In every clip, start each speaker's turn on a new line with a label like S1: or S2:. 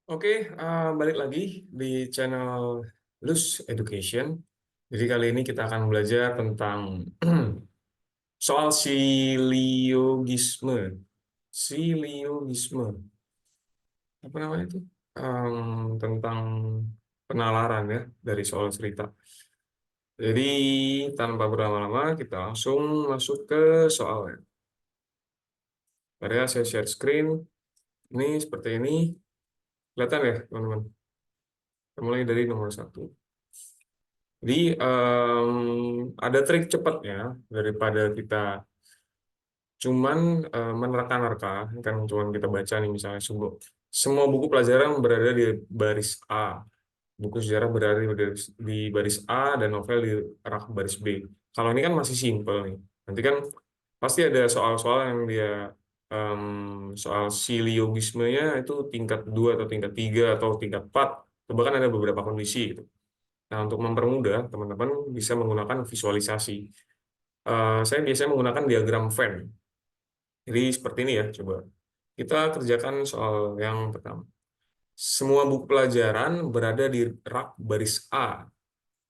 S1: Oke, balik lagi di channel Luz Education. Jadi kali ini kita akan belajar tentang soal siliogisme. Siliogisme, apa namanya itu? Tentang penalaran ya dari soal cerita. Jadi tanpa berlama-lama kita langsung masuk ke soalnya. Mari ya, saya share screen. Ini seperti ini. Kelihatan ya teman-teman? Kita mulai dari nomor satu. Jadi ada trik cepatnya daripada kita cuman menerka-nerka, kan cuman kita baca nih misalnya semua buku pelajaran berada di baris A, buku sejarah berada di baris A dan novel di rak baris B. Kalau ini kan masih simpel nih. Nanti kan pasti ada soal-soal yang dia soal siliogismenya itu tingkat 2 atau tingkat 3 atau tingkat 4, atau bahkan ada beberapa kondisi gitu. Nah, untuk mempermudah, teman-teman bisa menggunakan visualisasi. Saya biasanya menggunakan diagram Venn. Jadi seperti ini ya, coba. Kita kerjakan soal yang pertama. Semua buku pelajaran berada di rak baris A.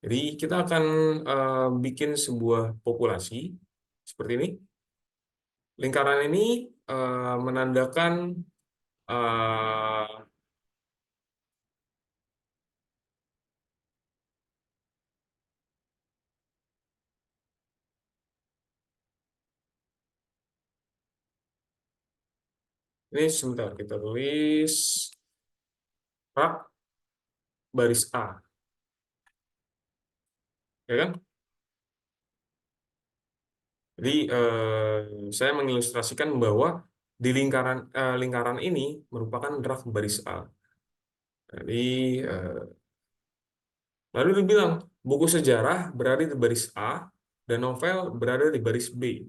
S1: Jadi kita akan bikin sebuah populasi seperti ini. Lingkaran ini menandakan eh, ini sebentar kita tulis rak baris A, ya kan? Jadi saya mengilustrasikan bahwa di lingkaran ini merupakan rak baris A. Jadi lalu dibilang buku sejarah berada di baris A dan novel berada di baris B.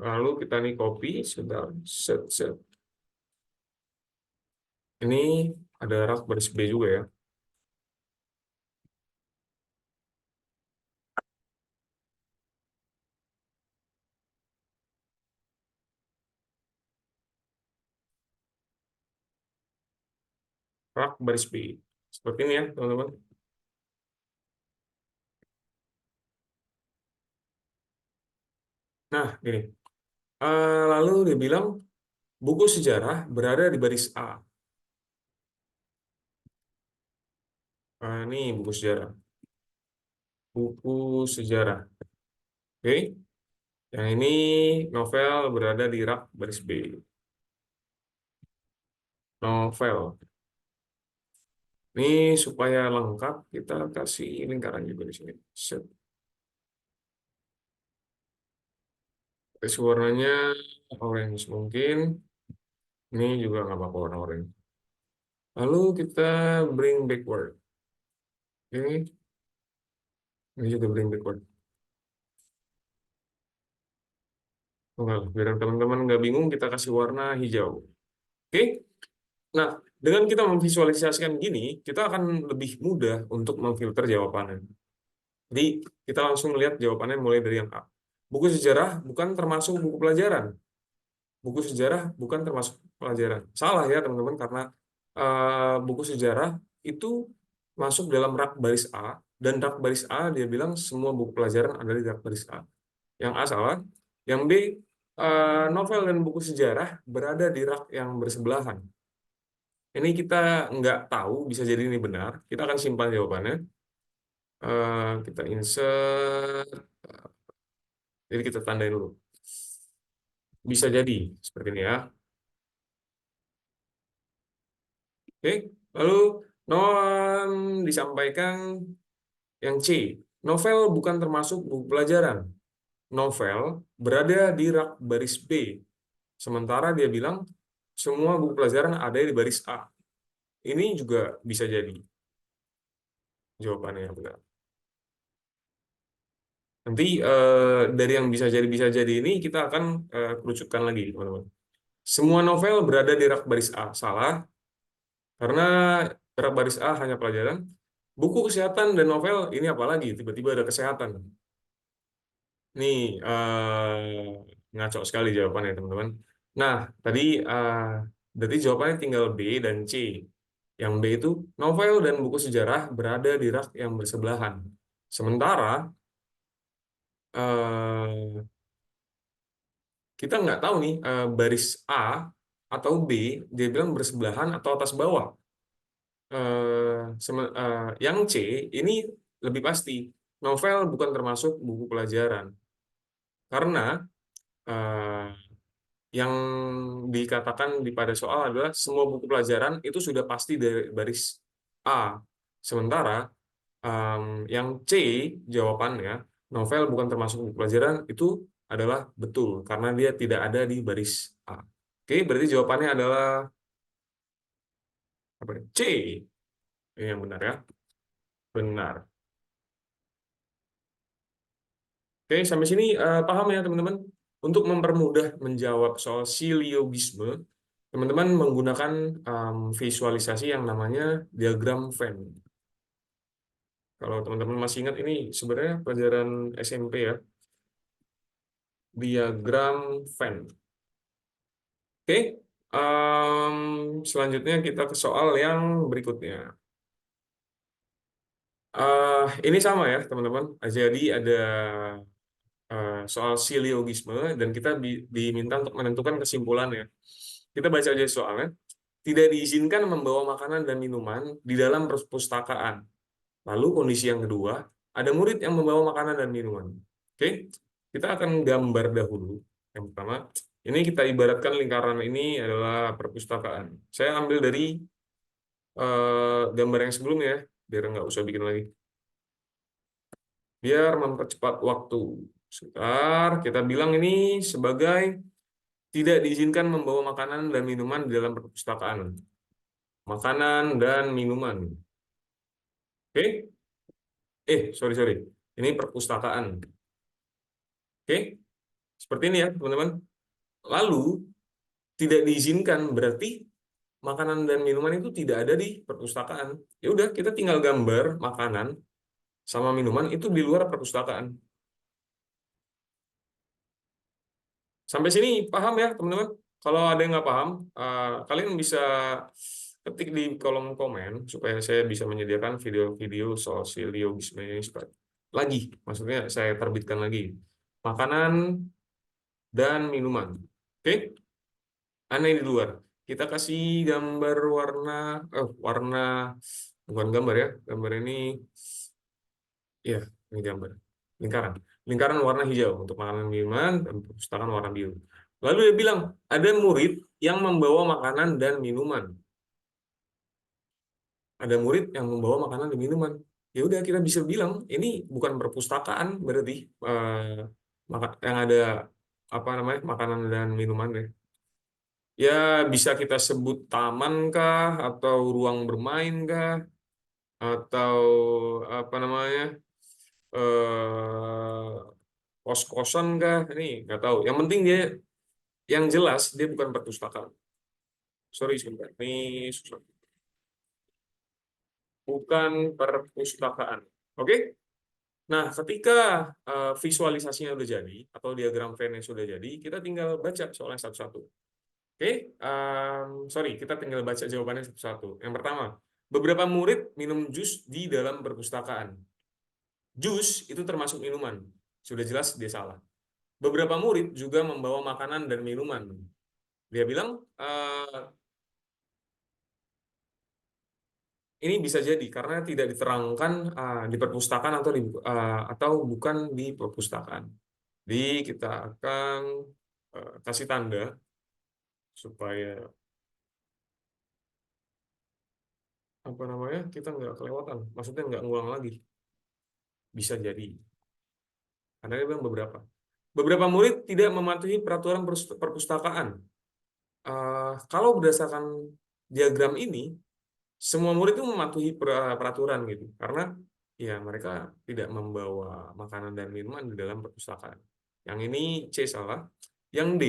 S1: Lalu kita nih copy, sudah set set. Ini ada rak baris B juga ya. Rak baris B. Seperti ini ya, teman-teman. Nah, gini. Lalu dia bilang buku sejarah berada di baris A. Ini buku sejarah. Buku sejarah. Oke. Yang ini novel berada di rak baris B. Novel. Ini supaya lengkap kita kasih lingkaran juga di sini. Set. Kasih warnanya orange mungkin. Ini juga nggak apa-apa warna orange. Lalu kita bring backward. Ini juga bring backward. Enggak, biar teman-teman nggak bingung kita kasih warna hijau. Oke? Nah, dengan kita memvisualisasikan gini, kita akan lebih mudah untuk memfilter jawabannya. Jadi, kita langsung melihat jawabannya mulai dari yang A. Buku sejarah bukan termasuk buku pelajaran. Buku sejarah bukan termasuk pelajaran. Salah ya, teman-teman, karena buku sejarah itu masuk dalam rak baris A, dan rak baris A dia bilang semua buku pelajaran ada di rak baris A. Yang A salah. Yang B, novel dan buku sejarah berada di rak yang bersebelahan. Ini kita nggak tahu, bisa jadi ini benar. Kita akan simpan jawabannya. Kita insert, jadi kita tandai dulu. Bisa jadi seperti ini ya. Oke, lalu non disampaikan yang C. Novel bukan termasuk buku pelajaran. Novel berada di rak baris B. Sementara dia bilang semua buku pelajaran ada di baris A. Ini juga bisa jadi jawabannya yang benar. Nanti dari yang bisa jadi ini kita akan kerucutkan lagi, teman-teman. Semua novel berada di rak baris A. Salah. Karena gerak baris A hanya pelajaran, buku kesehatan dan novel ini apalagi tiba-tiba ada kesehatan. Nih ngaco sekali jawabannya teman-teman. Nah tadi berarti jawabannya tinggal B dan C. Yang B itu novel dan buku sejarah berada di rak yang bersebelahan. Sementara eh, kita nggak tahu nih baris A atau B dia bilang bersebelahan atau atas bawah. Yang C ini lebih pasti novel bukan termasuk buku pelajaran karena eh, yang dikatakan di pada soal adalah semua buku pelajaran itu sudah pasti dari baris A. Sementara yang C jawabannya novel bukan termasuk buku pelajaran itu adalah betul karena dia tidak ada di baris A. Oke, berarti jawabannya adalah apa nih? C. Ini yang benar ya. Benar. Oke, sampai sini paham ya teman-teman? Untuk mempermudah menjawab soal siliogisme, teman-teman menggunakan visualisasi yang namanya diagram Venn. Kalau teman-teman masih ingat ini sebenarnya pelajaran SMP ya, diagram Venn. Oke, selanjutnya kita ke soal yang berikutnya. Ini sama ya teman-teman. Jadi ada soal siliogisme dan kita diminta untuk menentukan kesimpulannya. Kita baca aja soalnya. Tidak diizinkan membawa makanan dan minuman di dalam perpustakaan. Lalu kondisi yang kedua, ada murid yang membawa makanan dan minuman. Oke, kita akan gambar dahulu. Yang pertama, ini kita ibaratkan lingkaran ini adalah perpustakaan. Saya ambil dari gambar yang sebelumnya, biar nggak usah bikin lagi. Biar mempercepat waktu. Sebentar, kita bilang ini sebagai tidak diizinkan membawa makanan dan minuman di dalam perpustakaan. Makanan dan minuman. Oke? Sorry, sorry. Ini perpustakaan. Oke? Seperti ini ya, teman-teman. Lalu, tidak diizinkan berarti makanan dan minuman itu tidak ada di perpustakaan. Ya udah, kita tinggal gambar makanan sama minuman itu di luar perpustakaan. Sampai sini paham ya, teman-teman? Kalau ada yang nggak paham, kalian bisa ketik di kolom komen supaya saya bisa menyediakan video-video soal siliogisme ini lagi, maksudnya saya terbitkan lagi makanan dan minuman. Oke, aneh di luar. Kita kasih gambar warna bukan gambar ya, gambar ini ya ini gambar lingkaran, lingkaran warna hijau untuk makanan minuman dan perpustakaan warna biru. Lalu dia bilang ada murid yang membawa makanan dan minuman. Ada murid yang membawa makanan dan minuman. Ya udah kita bisa bilang ini bukan perpustakaan berarti yang ada apa namanya makanan dan minuman ya. Ya bisa kita sebut taman kah atau ruang bermain kah atau apa namanya eh, kos-kosan kah ini nggak tahu. Yang penting dia yang jelas dia bukan perpustakaan. Sorry sebentar. Ini susah. Bukan perpustakaan. Oke? Nah, ketika visualisasinya udah jadi atau diagram Venn sudah jadi, kita tinggal baca soalnya satu-satu. Oke? Sorry, kita tinggal baca jawabannya satu-satu. Yang pertama, beberapa murid minum jus di dalam perpustakaan. Jus itu termasuk minuman. Sudah jelas dia salah. Beberapa murid juga membawa makanan dan minuman. Dia bilang, ini bisa jadi karena tidak diterangkan di perpustakaan atau bukan di perpustakaan. Jadi kita akan kasih tanda supaya apa namanya kita nggak kelewatan, maksudnya nggak ngulang lagi. Bisa jadi karena dia bilang beberapa murid tidak mematuhi peraturan perpustakaan. Kalau berdasarkan diagram ini semua murid itu mematuhi peraturan gitu karena ya mereka tidak membawa makanan dan minuman di dalam perpustakaan. Yang ini C salah. Yang D,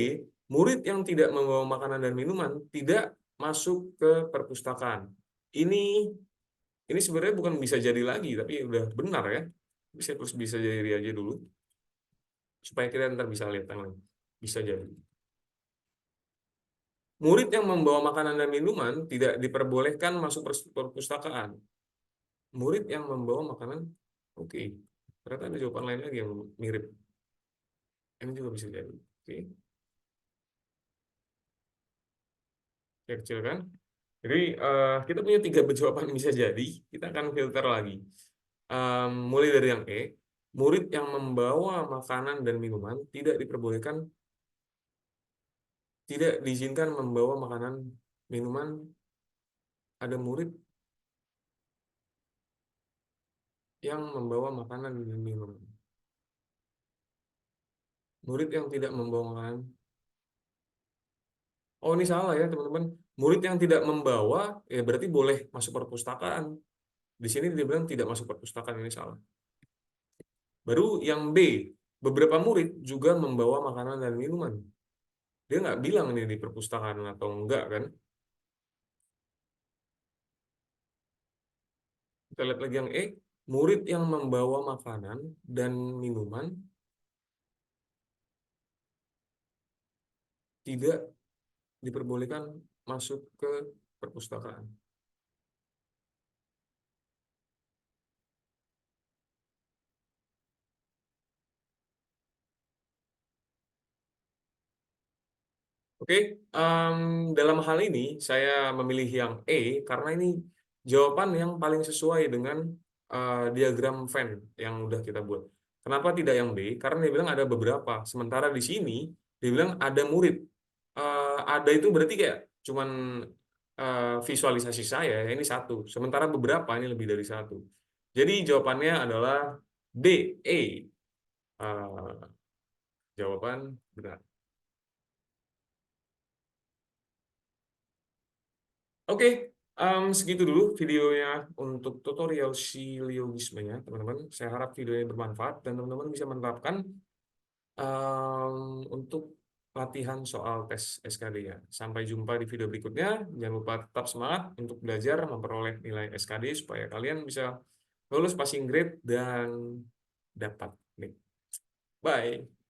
S1: murid yang tidak membawa makanan dan minuman tidak masuk ke perpustakaan. Ini sebenarnya bukan bisa jadi lagi, tapi udah benar ya. Bisa jadi aja dulu, supaya kita ntar bisa lihat tangan. Bisa jadi. Murid yang membawa makanan dan minuman tidak diperbolehkan masuk perpustakaan. Murid yang membawa makanan, oke. Ternyata ada jawaban lain lagi yang mirip. Ini juga bisa jadi. Oke. Ya, kecil kan? Jadi kita punya 3 jawaban yang bisa jadi. Kita akan filter lagi. Mulai dari yang E, murid yang membawa makanan dan minuman tidak diizinkan membawa makanan minuman. Ada murid yang membawa makanan dan minuman. Murid yang tidak membawa makanan. Oh, ini salah ya, teman-teman. Murid yang tidak membawa, ya berarti boleh masuk perpustakaan. Di sini dia bilang tidak masuk perpustakaan, ini salah. Baru yang B, beberapa murid juga membawa makanan dan minuman. Dia nggak bilang ini di perpustakaan atau enggak kan. Kita lihat lagi yang E, murid yang membawa makanan dan minuman tidak diperbolehkan masuk ke perpustakaan. Oke, dalam hal ini saya memilih yang E karena ini jawaban yang paling sesuai dengan diagram Venn yang udah kita buat. Kenapa tidak yang B? Karena dia bilang ada beberapa. Sementara di sini dia bilang ada murid. Ada itu berarti kayak cuman visualisasi saya, ya, ini satu. Sementara beberapa ini lebih dari satu. Jadi jawabannya adalah D, E. Eh, Jawaban benar. Oke, segitu dulu videonya untuk tutorial siliogismenya, teman-teman. Saya harap videonya bermanfaat dan teman-teman bisa menerapkan untuk latihan soal tes SKD-nya. Sampai jumpa di video berikutnya. Jangan lupa tetap semangat untuk belajar memperoleh nilai SKD supaya kalian bisa lulus passing grade dan dapat nih. Bye.